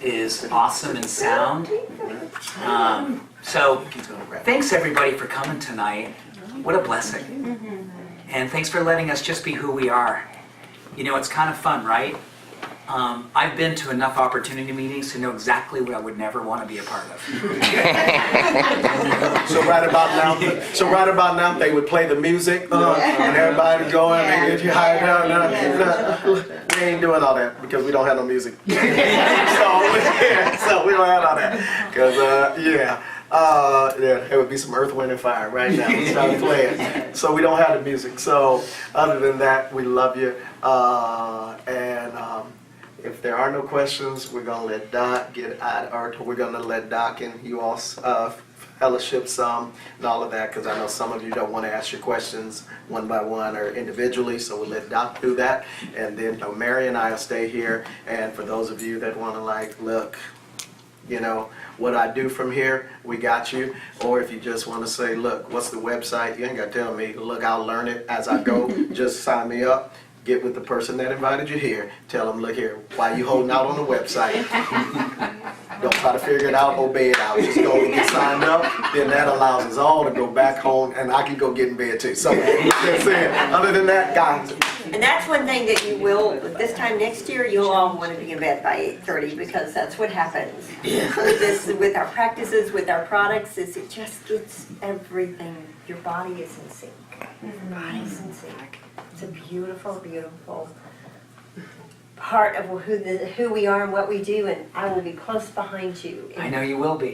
is awesome and sound. So thanks everybody for coming tonight. What a blessing. And thanks for letting us just be who we are. You know, it's kind of fun, right? I've been to enough opportunity meetings to know exactly what I would never want to be a part of. So right about now, they would play the music, and everybody going, and get you hired down. We ain't doing all that because we don't have no music. So we don't have all that. Because there would be some Earth, Wind, and Fire right now. Start playing. So we don't have the music. So other than that, we love you. If there are no questions, we're gonna let Doc get out, or we're gonna let Doc and you all fellowship some and all of that, because I know some of you don't want to ask your questions one by one or individually, so we'll let Doc do that, and then Mary and I will stay here. And for those of you that want to look, you know, what I do from here, we got you. Or if you just want to say, look, what's the website? You ain't got to tell me. Look, I'll learn it as I go. Just sign me up. Get with the person that invited you here. Tell them, look here, why you holding out on the website? Don't try to figure it out, obey it out. Just go and get signed up. Then that allows us all to go back home, and I can go get in bed too. So that's it. Other than that, guys. And that's one thing that you will, this time next year, you'll all want to be in bed by 8:30, because that's what happens. With our practices, with our products, is it just gets everything. Your body is in sync. Your body's in sync. It's a beautiful, beautiful part of who we are and what we do, and I will be close behind you. I know you will be.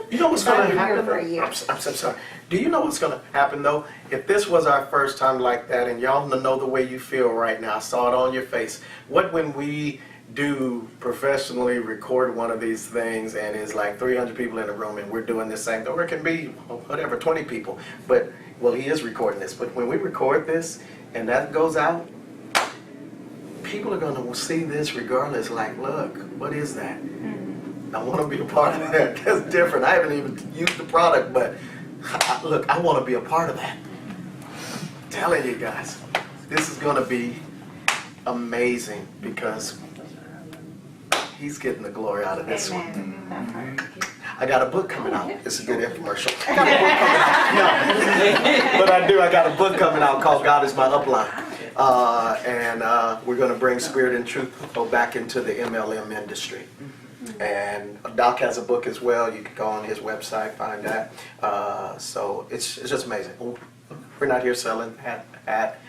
You know what's going to happen? For you. I'm so sorry. Do you know what's going to happen though? If this was our first time like that, and y'all know the way you feel right now, I saw it on your face. What when we do professionally record one of these things and it's like 300 people in the room and we're doing the same thing, or it can be whatever, 20 people, but well, he is recording this, but when we record this and that goes out, people are going to see this regardless, like, look, what is that? I want to be a part of that. That's different. I haven't even used the product, but look, I want to be a part of that. I'm telling you guys, this is going to be amazing because he's getting the glory out of this one. I got a book coming out. It's a good infomercial. I got a book coming out. No, but I do. I got a book coming out called God Is My Upline. And we're going to bring Spirit and Truth back into the MLM industry. And Doc has a book as well. You can go on his website, find that. So it's just amazing. We're not here selling hat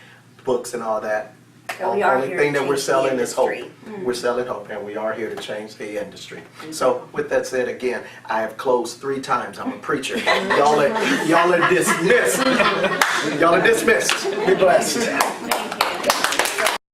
books and all that. So we are Only here thing to that we're change the selling is hope. industry. We're selling hope, and we are here to change the industry. So with that said, again, I have closed 3 times. I'm a preacher. Y'all are dismissed. Y'all are dismissed. Be blessed.